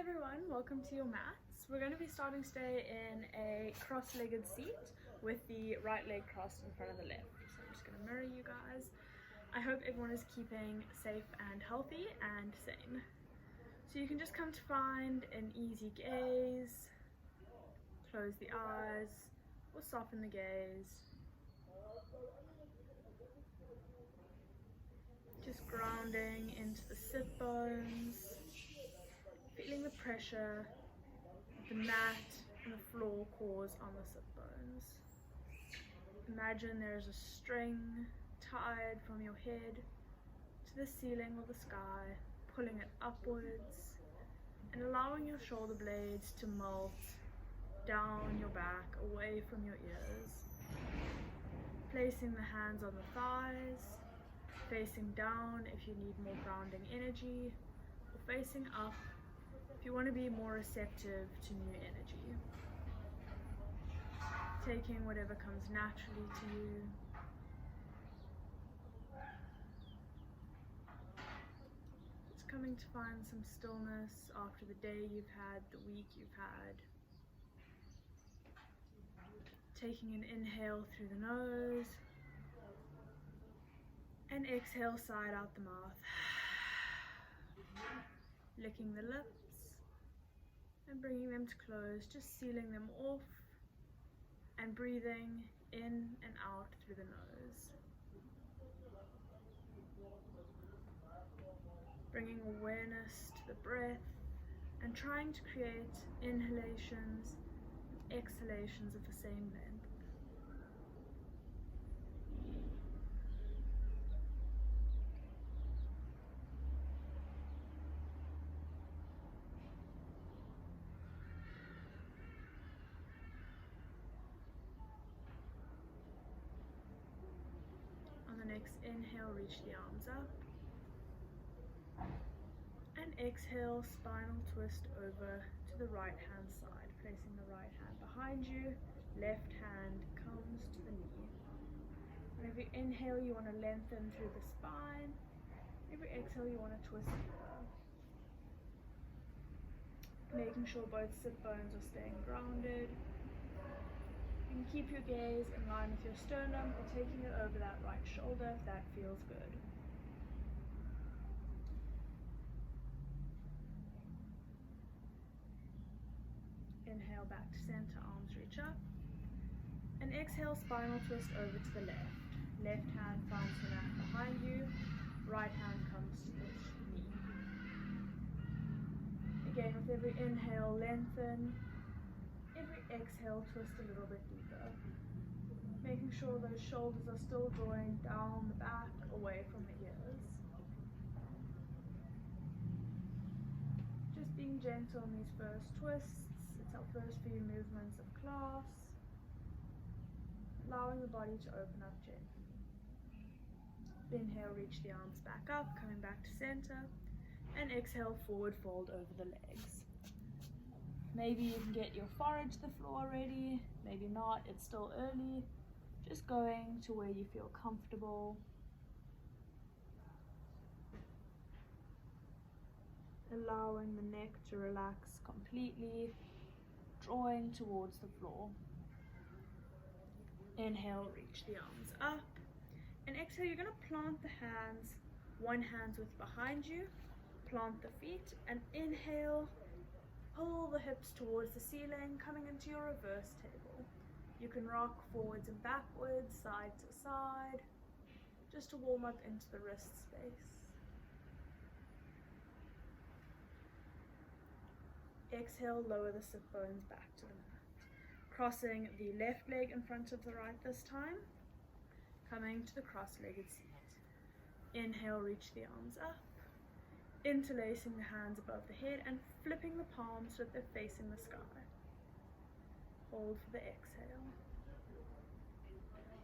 everyone, welcome to your mats. We're going to be starting today in a cross-legged seat with the right leg crossed in front of the left. So I'm just going to mirror you guys. I hope everyone is keeping safe and healthy and sane. So you can just come to find an easy gaze, close the eyes, or soften the gaze. Just grounding into the sit bones, feeling the pressure the mat and the floor cause on the sit bones. Imagine there's a string tied from your head to the ceiling or the sky, pulling it upwards and allowing your shoulder blades to melt down your back, away from your ears. Placing the hands on the thighs, facing down if you need more grounding energy, or facing up if you want to be more receptive to new energy. Taking whatever comes naturally to you. Just coming to find some stillness after the day you've had, the week you've had. Taking an inhale through the nose and exhale side out the mouth. Licking the lips and bringing them to close, just sealing them off and breathing in and out through the nose. Bringing awareness to the breath and trying to create inhalations and exhalations of the same length. On the next inhale, reach the arms up. And exhale, spinal twist over to the right hand side, placing the right hand behind you, left hand comes to the knee. Whenever you inhale, you want to lengthen through the spine. Every exhale, you want to twist over. Making sure both sit bones are staying grounded. You can keep your gaze in line with your sternum or taking it over that right shoulder if that feels good. Inhale back to center, arms reach up. And exhale, spinal twist over to the left. Left hand finds the mat behind you. Right hand comes to the knee. Again, with every inhale, lengthen. Every exhale, twist a little bit deeper. Making sure those shoulders are still drawing down the back, away from the ears. Just being gentle in these first twists. It's our first few movements of class. Allowing the body to open up gently. Inhale, reach the arms back up, coming back to center. And exhale, forward fold over the legs. Maybe you can get your forehead to the floor already, maybe not, it's still early. Just going to where you feel comfortable. Allowing the neck to relax completely, drawing towards the floor. Inhale, reach the arms up. And exhale, you're going to plant the hands, one hand's width behind you, plant the feet, and inhale, pull the hips towards the ceiling, coming into your reverse table. You can rock forwards and backwards, side to side, just to warm up into the wrist space. Exhale, lower the sit bones back to the mat. Crossing the left leg in front of the right this time. Coming to the cross-legged seat. Inhale, reach the arms up. Interlacing the hands above the head and flipping the palms so that they're facing the sky. Hold for the exhale.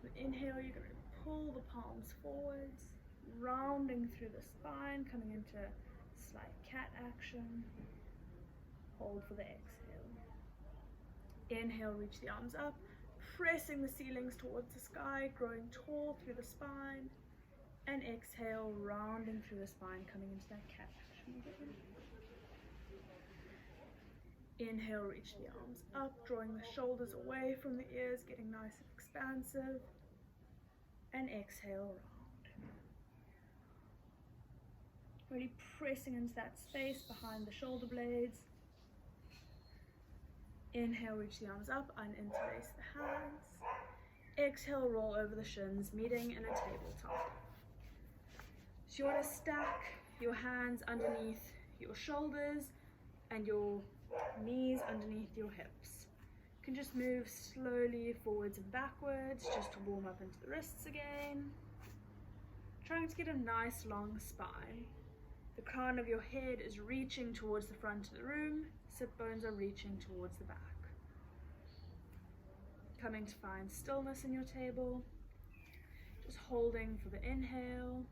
With inhale, you're going to pull the palms forwards, rounding through the spine, coming into slight cat action. Hold for the exhale. Inhale, reach the arms up, pressing the ceilings towards the sky, growing tall through the spine. And exhale, rounding through the spine, coming into that cat action again. Inhale, reach the arms up, drawing the shoulders away from the ears, getting nice and expansive. And exhale, round. Really pressing into that space behind the shoulder blades. Inhale, reach the arms up, uninterlace the hands. Exhale, roll over the shins, meeting in a tabletop. So you want to stack your hands underneath your shoulders and your knees underneath your hips. You can just move slowly forwards and backwards just to warm up into the wrists again. Trying to get a nice long spine. The crown of your head is reaching towards the front of the room. Sit bones are reaching towards the back. Coming to find stillness in your table. Just holding for the inhale.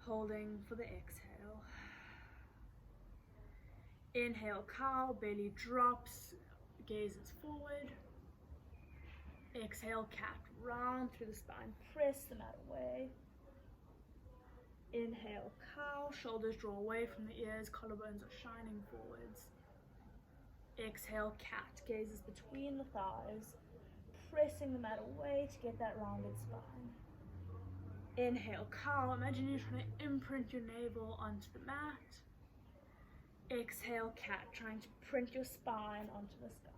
Holding for the exhale. Inhale, cow, belly drops, gazes forward. Exhale, cat, round through the spine, press the mat away. Inhale, cow, shoulders draw away from the ears, collarbones are shining forwards. Exhale, cat, gazes between the thighs, pressing the mat away to get that rounded spine. Inhale, cow, imagine you're trying to imprint your navel onto the mat. Exhale, cat, trying to print your spine onto the sky.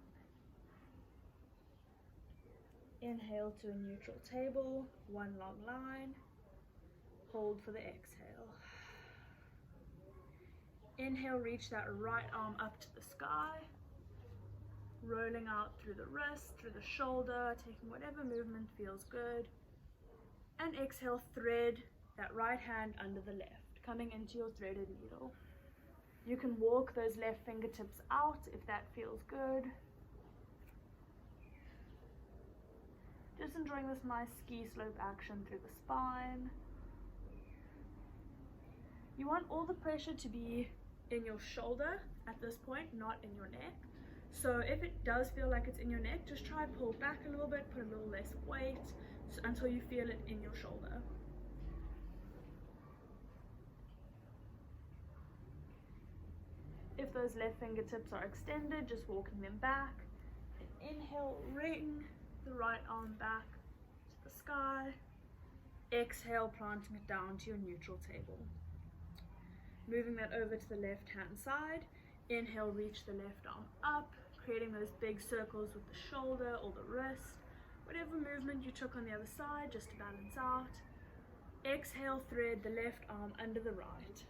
Inhale to a neutral table, one long line. Hold for the exhale. Inhale, reach that right arm up to the sky. Rolling out through the wrist, through the shoulder, taking whatever movement feels good. And exhale, thread that right hand under the left, coming into your threaded needle. You can walk those left fingertips out if that feels good. Just enjoying this nice ski slope action through the spine. You want all the pressure to be in your shoulder at this point, not in your neck. So if it does feel like it's in your neck, just try pull back a little bit, put a little less weight until you feel it in your shoulder. If those left fingertips are extended, just walking them back. And inhale, ring the right arm back to the sky. Exhale, planting it down to your neutral table. Moving that over to the left hand side. Inhale, reach the left arm up, creating those big circles with the shoulder or the wrist. Whatever movement you took on the other side, just to balance out. Exhale, thread the left arm under the right.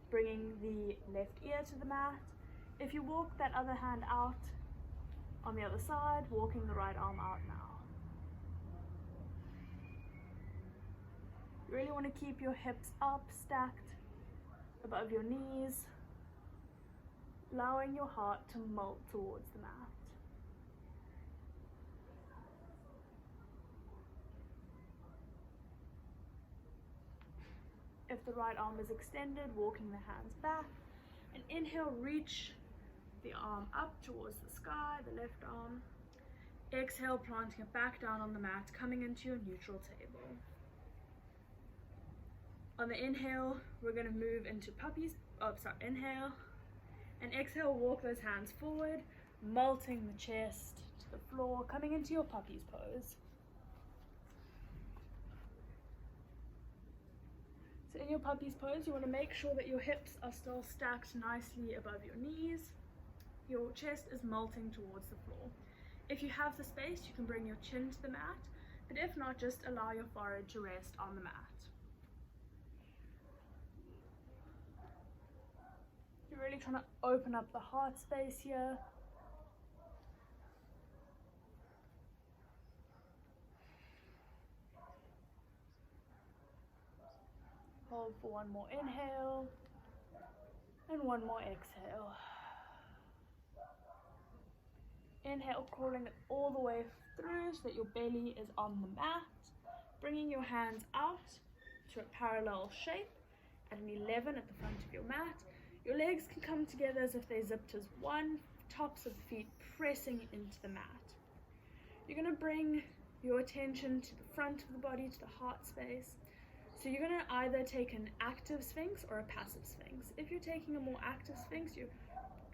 Bringing the left ear to the mat. If you walk that other hand out on the other side, walking the right arm out now. You really want to keep your hips up, stacked above your knees, allowing your heart to melt towards the mat. If the right arm is extended, walking the hands back. And inhale, reach the arm up towards the sky, the left arm. Exhale, planting it back down on the mat, coming into your neutral table. On the inhale, we're going to move into inhale. And exhale, walk those hands forward, melting the chest to the floor, coming into your puppy's pose. So in your puppy's pose, you want to make sure that your hips are still stacked nicely above your knees. Your chest is melting towards the floor. If you have the space, you can bring your chin to the mat, but if not, just allow your forehead to rest on the mat. You're really trying to open up the heart space here. Hold for one more inhale and one more exhale. Inhale, crawling it all the way through so that your belly is on the mat. Bringing your hands out to a parallel shape at an 11 at the front of your mat. Your legs can come together as if they're zipped as one, tops of the feet pressing into the mat. You're going to bring your attention to the front of the body, to the heart space. So you're going to either take an active sphinx or a passive sphinx. If you're taking a more active sphinx, you're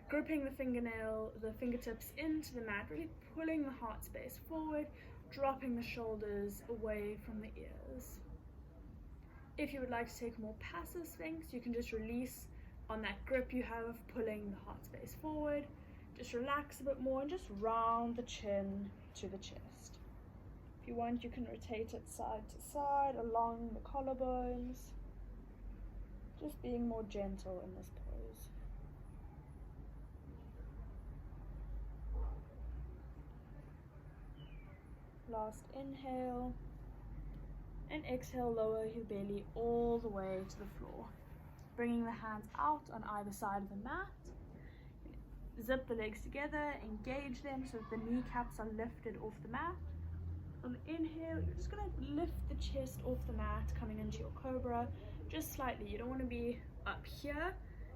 gripping the fingertips into the mat, really pulling the heart space forward, dropping the shoulders away from the ears. If you would like to take a more passive sphinx, you can just release on that grip you have, pulling the heart space forward. Just relax a bit more and just round the chin to the chest. If you want, you can rotate it side to side along the collarbones. Just being more gentle in this pose. Last inhale. And exhale, lower your belly all the way to the floor. Bringing the hands out on either side of the mat. Zip the legs together, engage them so that the kneecaps are lifted off the mat. On the inhale, you're just going to lift the chest off the mat, coming into your cobra, just slightly. You don't want to be up here.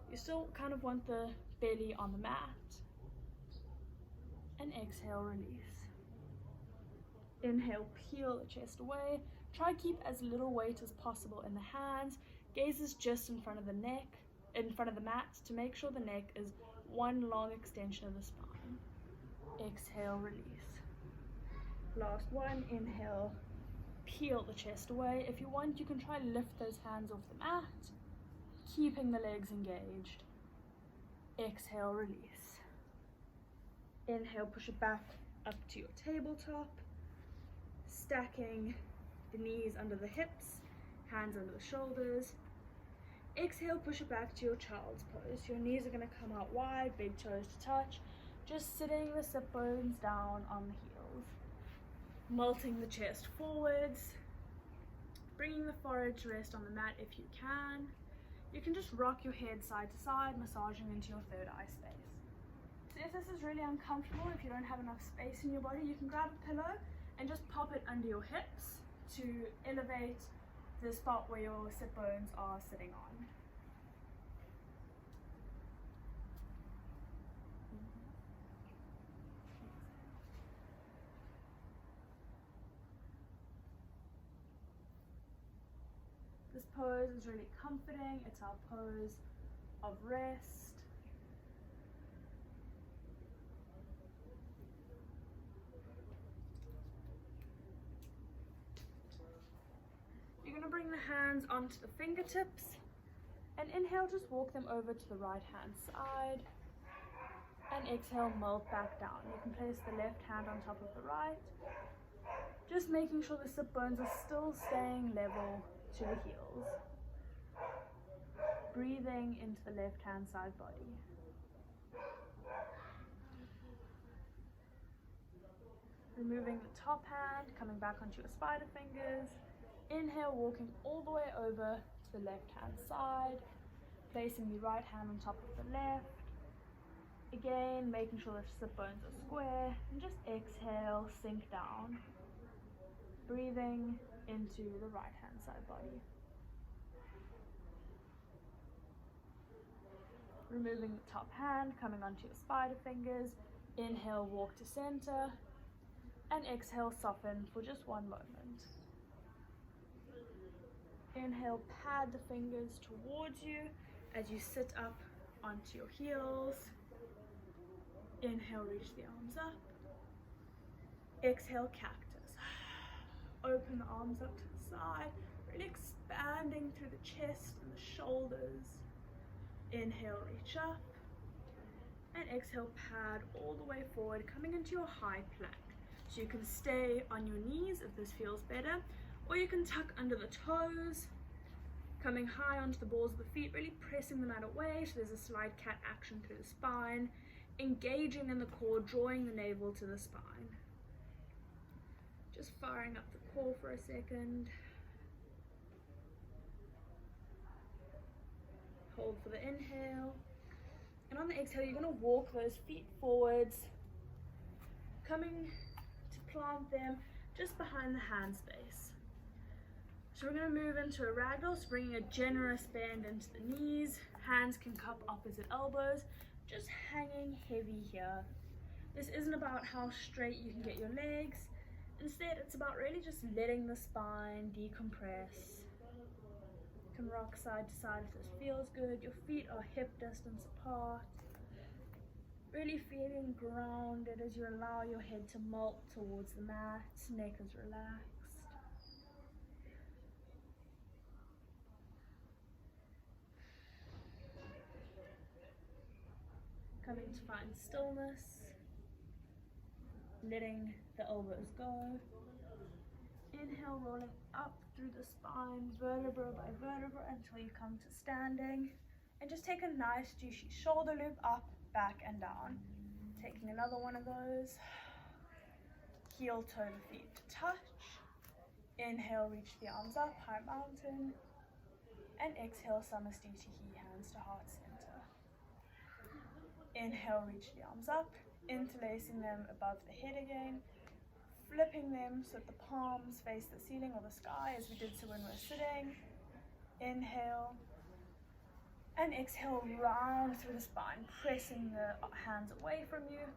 You still kind of want the belly on the mat. And exhale, release. Inhale, peel the chest away. Try keep as little weight as possible in the hands. Gaze is just in front of the neck, in front of the mat, to make sure the neck is one long extension of the spine. Exhale, release. Last one, inhale, peel the chest away. If you want, you can try lift those hands off the mat, keeping the legs engaged. Exhale, release. Inhale, push it back up to your tabletop, stacking the knees under the hips, hands under the shoulders. Exhale, push it back to your child's pose. Your knees are going to come out wide, big toes to touch. Just sitting the sit bones down on the heels. Melting the chest forwards. Bringing the forehead to rest on the mat if you can. You can just rock your head side to side, massaging into your third eye space. So if this is really uncomfortable, if you don't have enough space in your body, you can grab a pillow and just pop it under your hips to elevate the spot where your sit bones are sitting on. This pose is really comforting. It's our pose of rest. You're going to bring the hands onto the fingertips and inhale, just walk them over to the right hand side, and exhale, melt back down. You can place the left hand on top of the right, just making sure the sit bones are still staying level to the heels. Breathing into the left hand side body. Removing the top hand, coming back onto your spider fingers. Inhale, walking all the way over to the left hand side, placing the right hand on top of the left. Again, making sure the sit bones are square, and just exhale, sink down. Breathing into the right hand side body. Removing the top hand, coming onto your spider fingers. Inhale, walk to center, and exhale, soften for just one moment. Inhale, pad the fingers towards you as you sit up onto your heels. Inhale, reach the arms up. Exhale, cactus. Open the arms up to the side, really expanding through the chest and the shoulders. Inhale, reach up. And exhale, pad all the way forward, coming into your high plank. So you can stay on your knees if this feels better, or you can tuck under the toes, coming high onto the balls of the feet, really pressing the mat away so there's a slide cat action through the spine, engaging in the core, drawing the navel to the spine. Just firing up the core for a second. Hold for the inhale. And on the exhale, you're going to walk those feet forwards, coming to plant them just behind the hand space. So we're going to move into a ragdoll, so bringing a generous bend into the knees. Hands can cup opposite elbows, just hanging heavy here. This isn't about how straight you can get your legs. Instead, it's about really just letting the spine decompress can rock side to side if this feels good. Your feet are hip distance apart. Really feeling grounded as you allow your head to melt towards the mat. Neck is relaxed. Coming to find stillness. Letting the elbows go. Inhale, rolling up through the spine, vertebra by vertebra until you come to standing. And just take a nice juicy shoulder loop up, back and down. Taking another one of those. Heel toe the feet to touch. Inhale, reach the arms up, high mountain. And exhale, Samasthiti, hands to heart center. Inhale, reach the arms up, interlacing them above the head again. Flipping them so that the palms face the ceiling or the sky as we did so when we're sitting. Inhale. And exhale, round through the spine, pressing the hands away from you,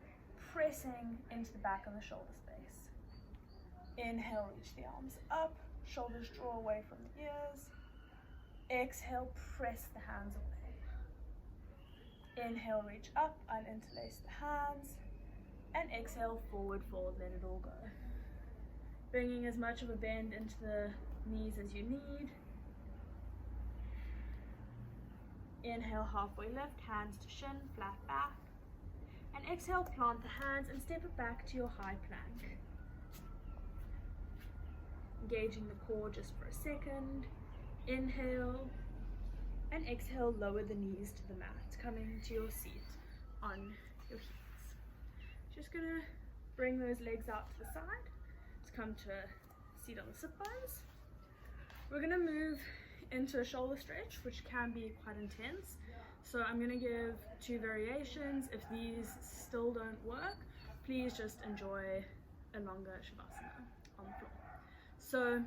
pressing into the back and the shoulder space. Inhale, reach the arms up, shoulders draw away from the ears. Exhale, press the hands away. Inhale, reach up and interlace the hands. And exhale, forward fold, let it all go. Bringing as much of a bend into the knees as you need. Inhale, halfway lift, hands to shin, flat back. And exhale, plant the hands and step it back to your high plank. Engaging the core just for a second. Inhale. And exhale, lower the knees to the mat, coming to your seat on your heels. Just gonna bring those legs out to the side. Let's come to a seat on the sit bones. We're gonna move into a shoulder stretch, which can be quite intense. So I'm gonna give 2 variations. If these still don't work, please just enjoy a longer Shavasana on the floor. So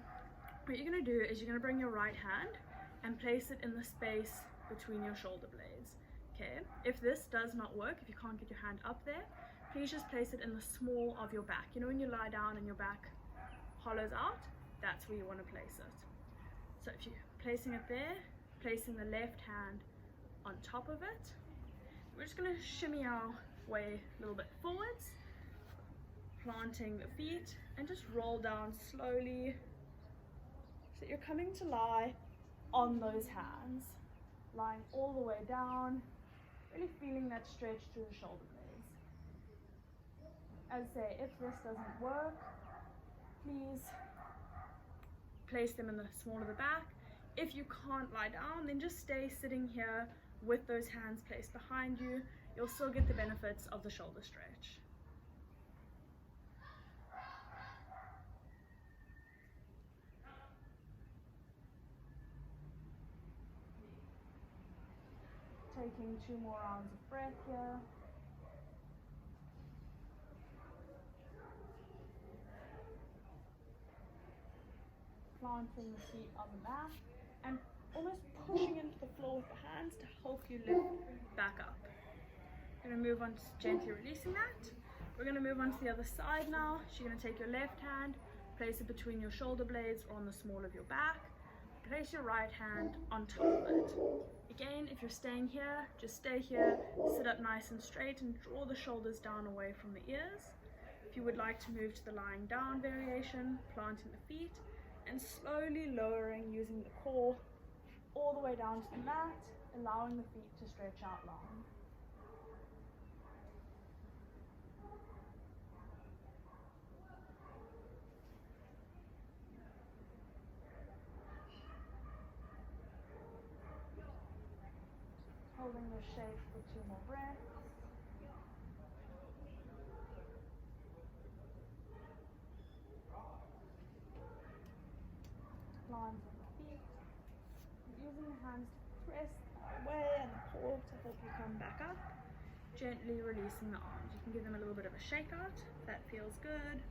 what you're gonna do is you're gonna bring your right hand and place it in the space between your shoulder blades. Okay, if this does not work, if you can't get your hand up there, please just place it in the small of your back. You know when you lie down and your back hollows out, that's where you want to place it. So if you're placing it there, placing the left hand on top of it, we're just going to shimmy our way a little bit forwards, planting the feet, and just roll down slowly so that you're coming to lie on those hands, lying all the way down, really feeling that stretch through the shoulder blades. As I say, if this doesn't work, please place them in the small of the back. If you can't lie down, then just stay sitting here with those hands placed behind you. You'll still get the benefits of the shoulder stretch. Taking 2 more rounds of breath here. Planting the feet on the mat and almost pushing into the floor with the hands to help you lift back up. We're going to move on to gently releasing that. We're going to move on to the other side now. So you're going to take your left hand, place it between your shoulder blades or on the small of your back. Place your right hand on top of it. Again, if you're staying here, just stay here, sit up nice and straight and draw the shoulders down away from the ears. If you would like to move to the lying down variation, planting the feet and slowly lowering using the core all the way down to the mat, allowing the feet to stretch out long. Holding the shape for 2 more breaths. Planting the feet. Using the hands to press away and the core to help you come back up. Gently releasing the arms. You can give them a little bit of a shake out if that feels good.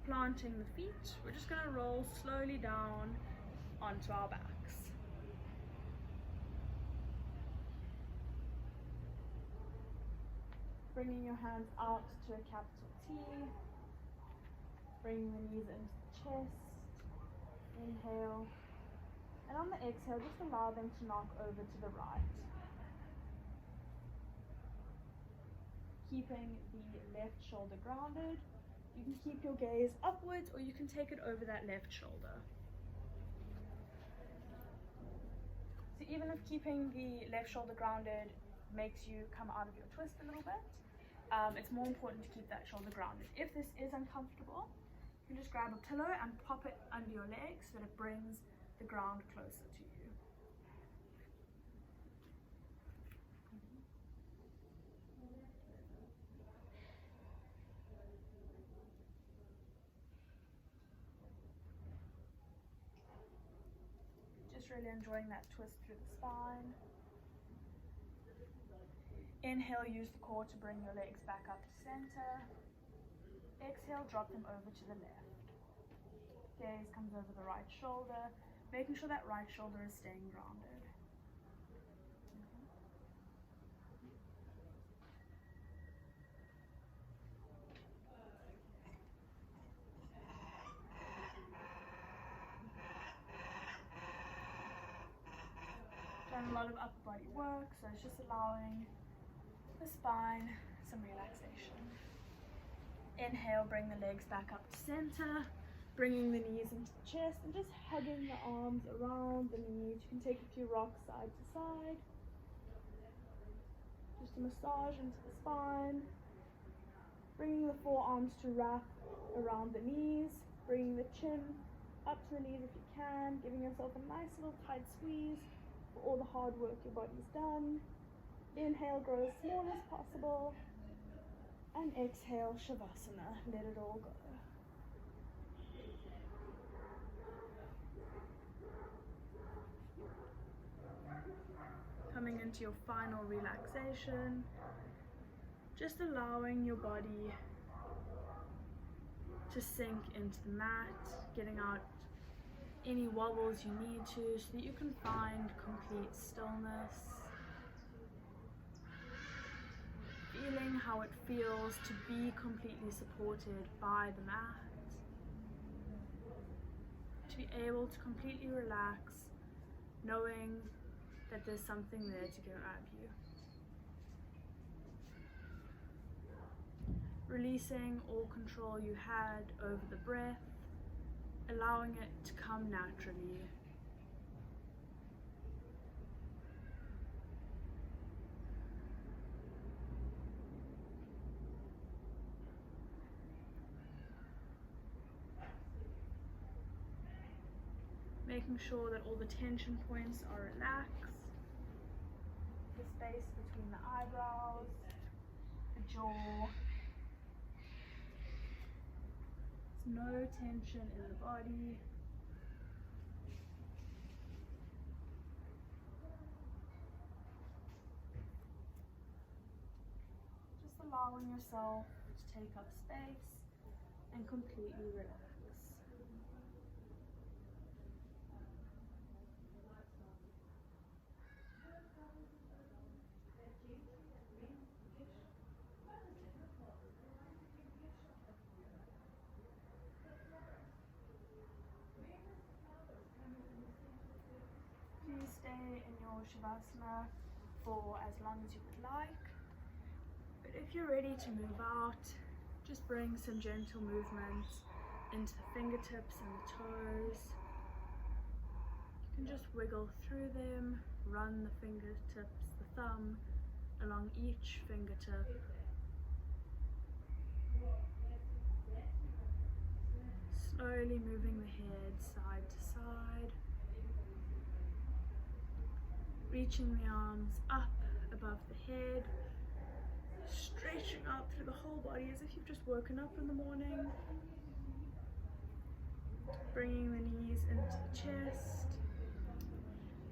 Planting the feet. We're just going to roll slowly down onto our backs. Bringing your hands out to a capital T. Bringing the knees into the chest. Inhale. And on the exhale, just allow them to knock over to the right. Keeping the left shoulder grounded. You can keep your gaze upwards or you can take it over that left shoulder. So even if keeping the left shoulder grounded makes you come out of your twist a little bit, it's more important to keep that shoulder grounded. If this is uncomfortable, you can just grab a pillow and pop it under your legs so that it brings the ground closer to you. Just really enjoying that twist through the spine. Inhale, use the core to bring your legs back up to center. Exhale, drop them over to the left. Gaze comes over the right shoulder, making sure that right shoulder is staying grounded. Done a lot of upper body work, so it's just allowing the spine some relaxation. Inhale, bring the legs back up to center, bringing the knees into the chest and just hugging the arms around the knees. You can take a few rocks side to side. Just a massage into the spine. Bringing the forearms to wrap around the knees, bringing the chin up to the knees if you can, giving yourself a nice little tight squeeze for all the hard work your body's done. Inhale, grow as small as possible. And exhale, Shavasana, let it all go. Coming into your final relaxation, just allowing your body to sink into the mat, getting out any wobbles you need to so that you can find complete stillness. Feeling how it feels to be completely supported by the mat. To be able to completely relax, knowing that there's something there to grab you. Releasing all control you had over the breath, allowing it to come naturally. Making sure that all the tension points are relaxed. The space between the eyebrows, the jaw. There's no tension in the body. Just allowing yourself to take up space and completely relax. Please stay in your Shavasana for as long as you would like. But if you're ready to move out, just bring some gentle movements into the fingertips and the toes. You can just wiggle through them, run the fingertips, the thumb, along each fingertip. Slowly moving the head side to side. Reaching the arms up above the head. Stretching out through the whole body as if you've just woken up in the morning. Bringing the knees into the chest.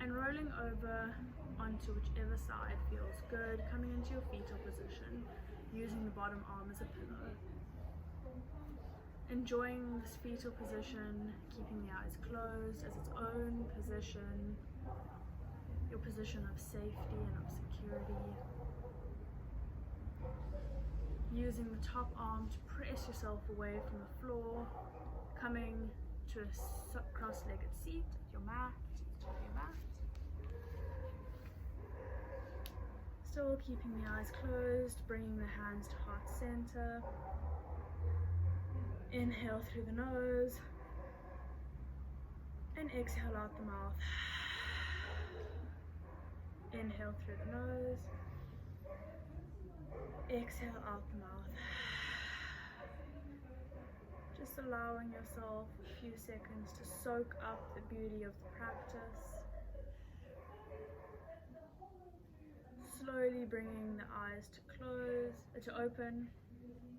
And rolling over onto whichever side feels good. Coming into your fetal position. Using the bottom arm as a pillow. Enjoying this fetal position, keeping the eyes closed as its own position, your position of safety and of security. Using the top arm to press yourself away from the floor, coming to a cross-legged seat at your mat, onto your mat. Still keeping the eyes closed, bringing the hands to heart center. Inhale through the nose and exhale out the mouth. Inhale through the nose, exhale out the mouth. Just allowing yourself a few seconds to soak up the beauty of the practice. Slowly bringing the eyes to open,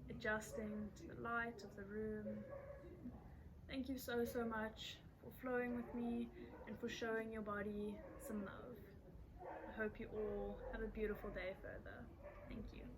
adjusting to the light of the room. Thank you so much for flowing with me and for showing your body some love. I hope you all have a beautiful day further. Thank you.